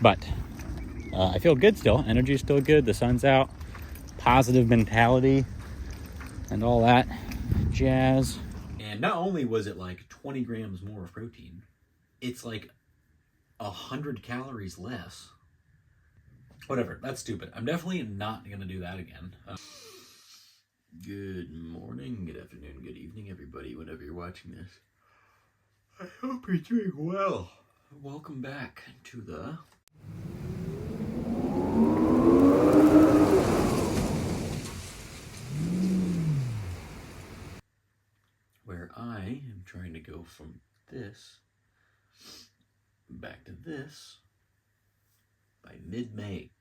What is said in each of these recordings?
But I feel good still. Energy is still good. The sun's out. Positive mentality and all that jazz. And not only was it like 20 grams more of protein, it's like 100 calories less. Whatever, that's stupid. I'm definitely not gonna do that again. Good morning, good afternoon, good evening, everybody, whenever you're watching this. I hope you're doing well. Welcome back to the where I am trying to go from this back to this by mid-May.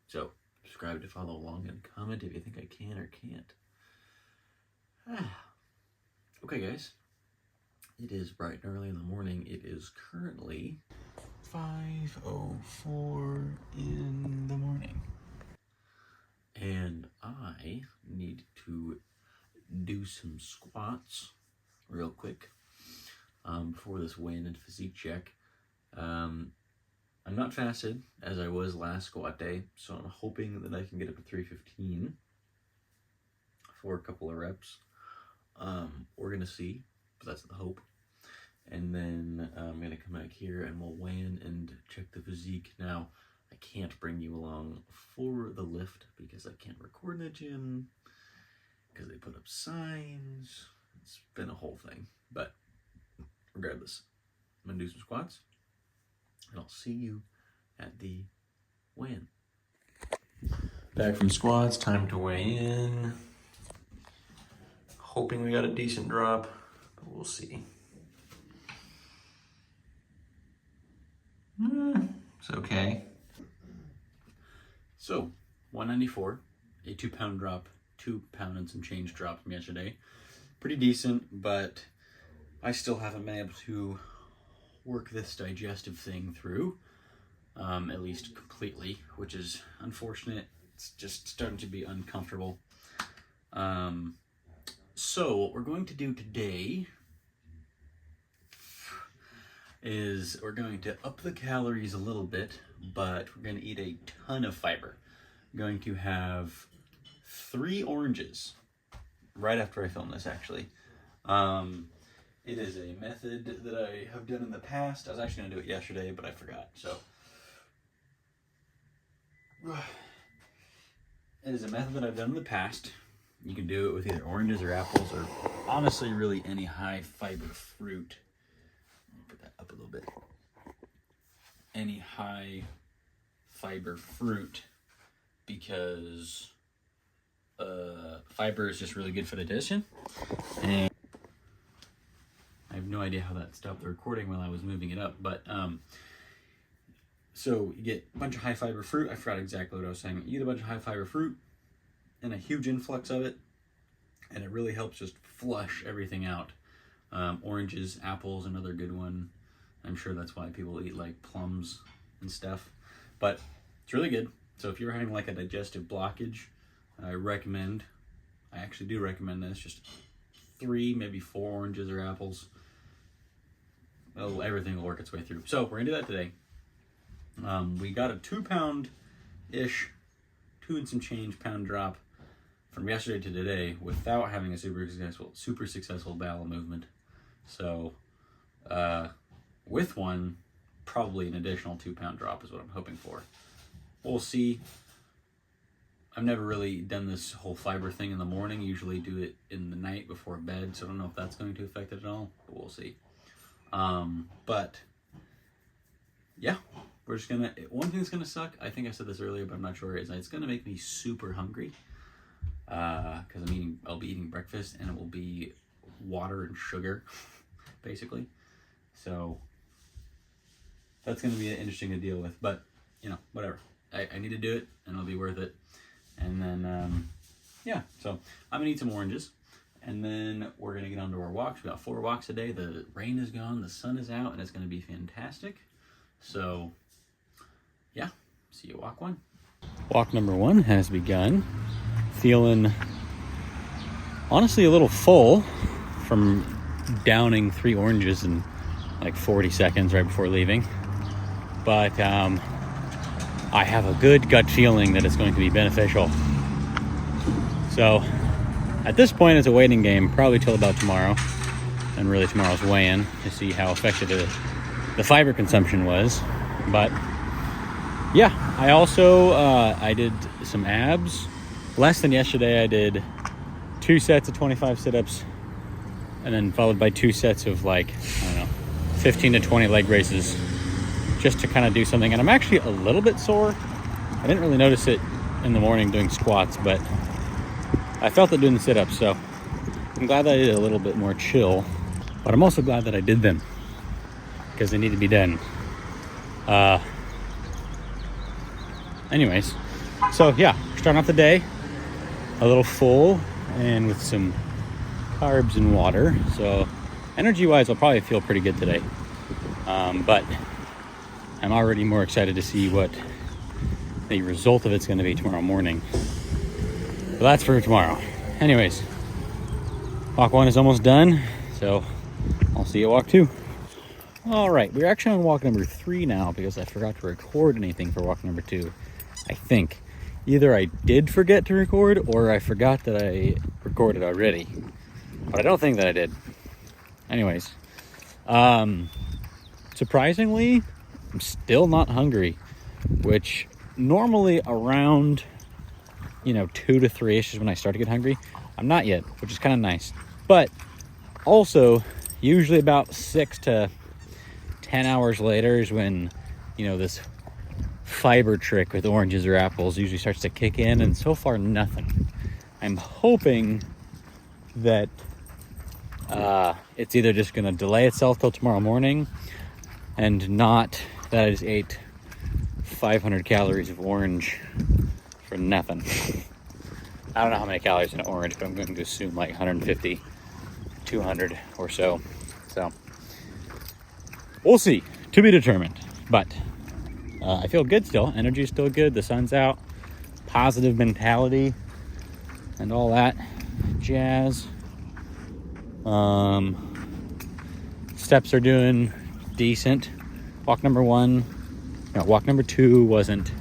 So subscribe to follow along and comment if you think I can or can't. Okay, guys. It is bright and early in the morning. It is currently 5:04 in the morning. And I need to do some squats real quick before this weigh-in and physique check. I'm not fasted as I was last squat day, so I'm hoping that I can get up to 315 for a couple of reps. We're gonna see, but that's the hope. And then I'm gonna come back here and we'll weigh in and check the physique. Now, I can't bring you along for the lift because I can't record in the gym because they put up signs. It's been a whole thing, but regardless, I'm gonna do some squats and I'll see you at the weigh-in. Back from squats, time to weigh in. Hoping we got a decent drop, but we'll see. It's okay. So, 194, a 2-pound drop, 2 pound and some change drop from yesterday. Pretty decent, but I still haven't been able to work this digestive thing through, at least completely, which is unfortunate. It's just starting to be uncomfortable. So what we're going to do today is we're going to up the calories a little bit, but we're going to eat a ton of fiber. I'm going to have 3 oranges right after I film this, actually. It is a method that I have done in the past. I was actually going to do it yesterday, but I forgot. So it is a method that I've done in the past. You can do it with either oranges or apples or honestly really any high fiber fruit. Let me put that up a little bit. Any high fiber fruit because fiber is just really good for the digestion. And I have no idea how that stopped the recording while I was moving it up, but so you get a bunch of high fiber fruit. I forgot exactly what I was saying. You get a bunch of high fiber fruit and a huge influx of it, and it really helps just flush everything out. Oranges, apples, another good one. I'm sure that's why people eat like plums and stuff, but it's really good. So if you're having like a digestive blockage, I actually do recommend this, just 3, maybe 4 oranges or apples. Well, everything will work its way through. So we're gonna do that today. We got a 2-pound-ish, 2 and some change pound drop from yesterday to today without having a super successful bowel movement. So with one, probably an additional 2-pound drop is what I'm hoping for. We'll see. I've never really done this whole fiber thing in the morning. Usually do it in the night before bed, so I don't know if that's going to affect it at all, but we'll see. But yeah, we're just gonna, one thing that's gonna suck, I think I said this earlier, but I'm not sure, is it's gonna make me super hungry. Because I'll be eating breakfast and it will be water and sugar, basically. So that's gonna be interesting to deal with, but you know, whatever. I need to do it and it'll be worth it. And then, yeah, so I'm gonna eat some oranges and then we're gonna get on to our walks. We got 4 walks a day. The rain is gone, the sun is out, and it's gonna be fantastic. So yeah, see you walk 1. Walk number 1 has begun. Feeling honestly a little full from downing 3 oranges in like 40 seconds right before leaving. But I have a good gut feeling that it's going to be beneficial. So at this point, it's a waiting game, probably till about tomorrow, and really tomorrow's weigh-in to see how effective the fiber consumption was. But yeah, I also I did some abs. Less than yesterday, I did 2 sets of 25 sit-ups, and then followed by 2 sets of, like, I don't know, 15 to 20 leg raises, just to kind of do something. And I'm actually a little bit sore. I didn't really notice it in the morning doing squats, but I felt it doing the sit-ups, so I'm glad that I did a little bit more chill. But I'm also glad that I did them, because they need to be done. Anyways, so yeah, starting off the day a little full and with some carbs and water. So energy-wise, I'll probably feel pretty good today. But I'm already more excited to see what the result of it's going to be tomorrow morning. But that's for tomorrow. Anyways, walk 1 is almost done, so I'll see you at walk 2. All right, we're actually on walk number 3 now because I forgot to record anything for walk number 2. I think either I did forget to record or I forgot that I recorded already, but I don't think that I did. Anyways, surprisingly, I'm still not hungry, which normally around 2 to 3ish is when I start to get hungry. I'm not yet, which is kind of nice. But also, usually about 6 to 10 hours later is when this fiber trick with oranges or apples usually starts to kick in, and so far nothing. I'm hoping that it's either just going to delay itself till tomorrow morning and not that I just ate 500 calories of orange for nothing. I don't know how many calories in an orange, but I'm going to assume like 150, 200 or so. So we'll see, to be determined. But I feel good still. Energy is still good. The sun's out. Positive mentality and all that jazz. Steps are doing decent. Walk number 2 wasn't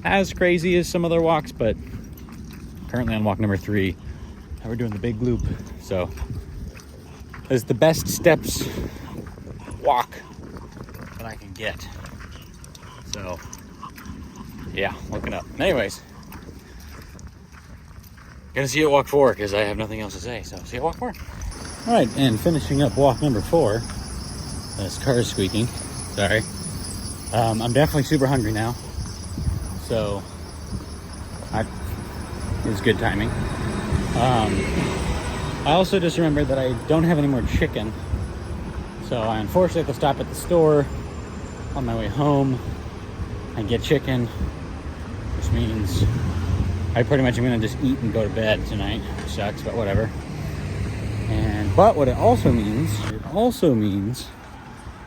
as crazy as some other walks, but currently on walk number 3, and we're doing the big loop. So it's the best steps walk that I can get. So yeah, looking up. Anyways, gonna see you at walk 4 because I have nothing else to say. So see you at walk 4. All right, and finishing up walk number 4. This car is squeaking. Sorry. I'm definitely super hungry now. So it was good timing. I also just remembered that I don't have any more chicken. So I unfortunately have to stop at the store on my way home and get chicken, which means I pretty much am gonna just eat and go to bed tonight. Which sucks, but whatever. But what it also means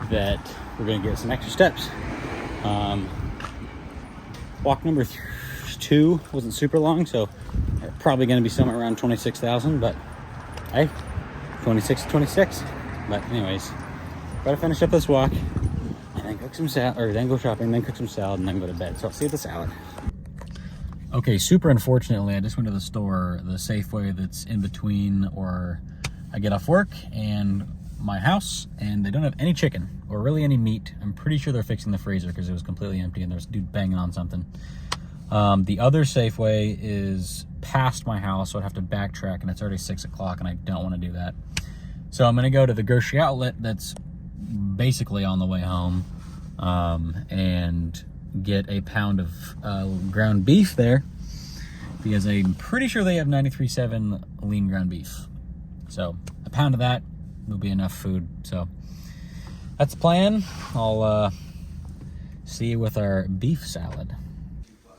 that we're gonna get some extra steps. Walk number 2 wasn't super long, so probably gonna be somewhere around 26,000, but hey, 26 to 26. But anyways, gotta finish up this walk and then cook some salad, or then go shopping, then cook some salad, and then go to bed. So I'll see you at the salad. Okay, super unfortunately, I just went to the store, the Safeway that's in between or I get off work and my house, and they don't have any chicken or really any meat. I'm pretty sure they're fixing the freezer because it was completely empty and there's a dude banging on something. The other Safeway is past my house, so I'd have to backtrack, and it's already 6 o'clock and I don't want to do that. So I'm gonna go to the grocery outlet that's basically on the way home, and get a pound of ground beef there because I'm pretty sure they have 93.7 lean ground beef. So a pound of that will be enough food. So that's the plan. I'll see you with our beef salad.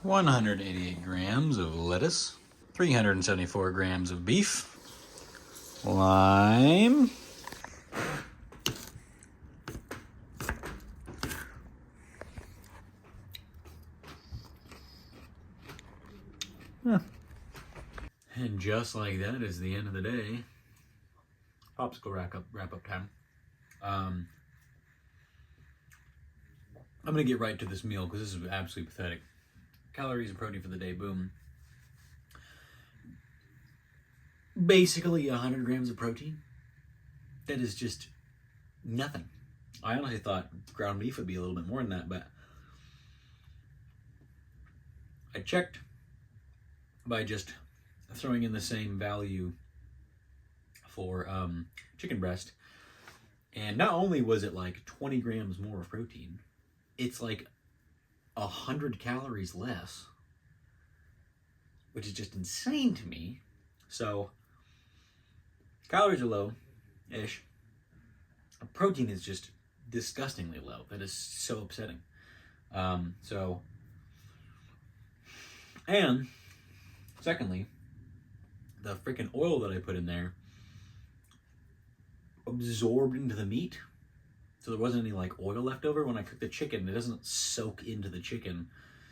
188 grams of lettuce, 374 grams of beef, lime, and just like that is the end of the day. Popsicle wrap up time. I'm gonna get right to this meal because this is absolutely pathetic. calories and protein for the day, boom. Basically 100 grams of protein. That is just nothing. I honestly thought ground beef would be a little bit more than that, but I checked by just throwing in the same value for chicken breast, and not only was it like 20 grams more of protein, it's like 100 calories less, which is just insane to me. So calories are low-ish. Protein is just disgustingly low. That is so upsetting. And secondly, the freaking oil that I put in there absorbed into the meat, so there wasn't any like oil left over. When I cook the chicken, it doesn't soak into the chicken,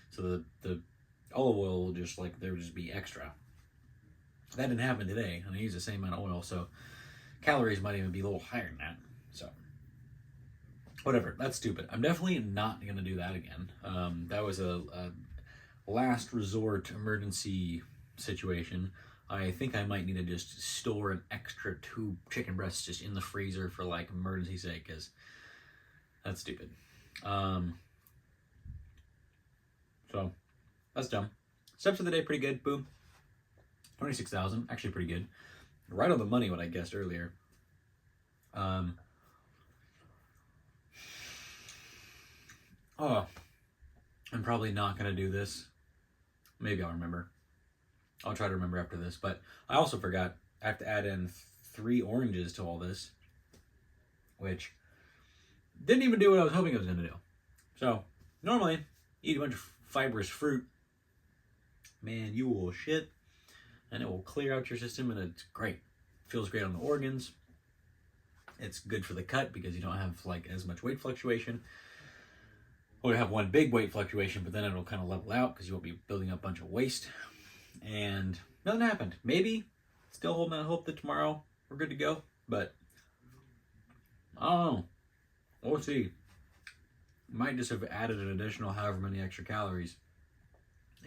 so the olive oil will just like, there would just be extra. That didn't happen today, and I used the same amount of oil, so calories might even be a little higher than that. So whatever, that's stupid. I'm definitely not gonna do that again. That was a last resort emergency situation. I think I might need to just store an extra 2 chicken breasts just in the freezer for like emergency sake, because that's stupid. So that's dumb. Steps of the day, pretty good. Boom. 26,000, actually pretty good. Right on the money what I guessed earlier. Oh, I'm probably not going to do this. Maybe I'll remember. I'll try to remember after this. But I also forgot I have to add in 3 oranges to all this, which didn't even do what I was hoping it was going to do. So normally, eat a bunch of fibrous fruit. Man, you will shit, and it will clear out your system, and it's great. Feels great on the organs. It's good for the gut because you don't have like as much weight fluctuation. Or you have one big weight fluctuation, but then it'll kind of level out because you won't be building up a bunch of waste. And nothing happened. Maybe still holding out hope that tomorrow we're good to go, but I don't know. We'll see. Might just have added an additional however many extra calories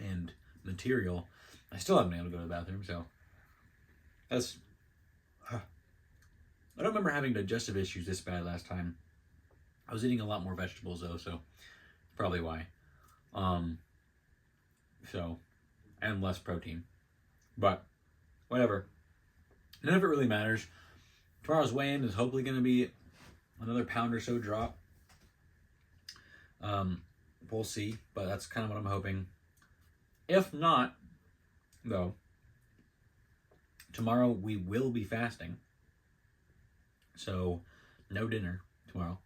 and material. I still haven't been able to go to the bathroom, so that's. I don't remember having digestive issues this bad last time. I was eating a lot more vegetables though, so probably why. And less protein. But whatever. None of it really matters. Tomorrow's weigh-in is hopefully going to be another pound or so drop. We'll see, but that's kind of what I'm hoping. If not, though, tomorrow we will be fasting. So, no dinner tomorrow.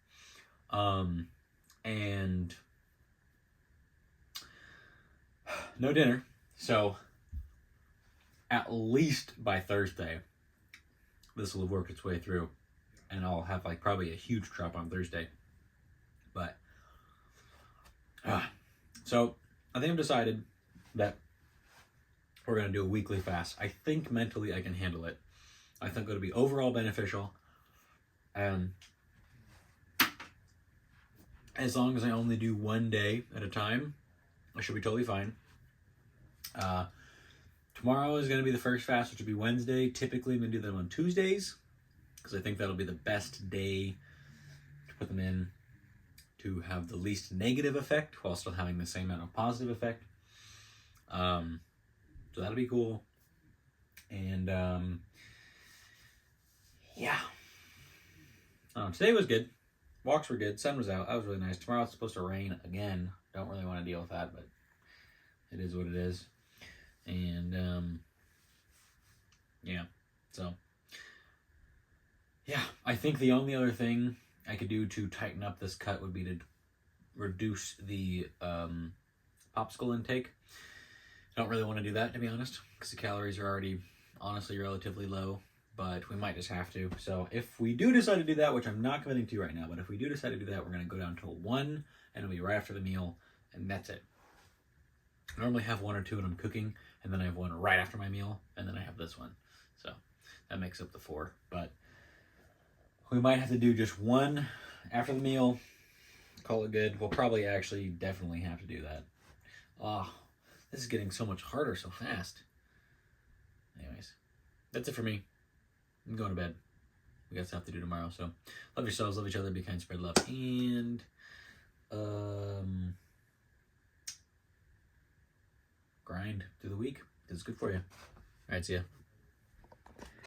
And no dinner. So, at least by Thursday, this will have worked its way through. And I'll have like probably a huge drop on Thursday. But, so I think I've decided that we're going to do a weekly fast. I think mentally I can handle it. I think it'll be overall beneficial. And as long as I only do one day at a time, I should be totally fine. Tomorrow is going to be the first fast, which will be Wednesday. Typically, I'm going to do them on Tuesdays because I think that'll be the best day to put them in to have the least negative effect while still having the same amount of positive effect. So that'll be cool. And yeah. Today was good. Walks were good. Sun was out. That was really nice. Tomorrow it's supposed to rain again. Don't really want to deal with that, but it is what it is. And yeah. So yeah, I think the only other thing I could do to tighten up this cut would be to reduce the popsicle intake. I don't really want to do that, to be honest, because the calories are already honestly relatively low, but we might just have to. So if we do decide to do that, which I'm not committing to right now, but if we do decide to do that, we're going to go down to 1, and it'll be right after the meal, and that's it. I normally have 1 or 2 when I'm cooking, and then I have 1 right after my meal, and then I have this one. So that makes up the 4. But we might have to do just 1 after the meal, call it good. We'll probably actually definitely have to do that. This is getting so much harder so fast. Anyways, that's it for me. I'm going to bed. We got stuff to do tomorrow, so love yourselves, love each other, be kind, spread love, and grind through the week. It's good for you. All right, see ya.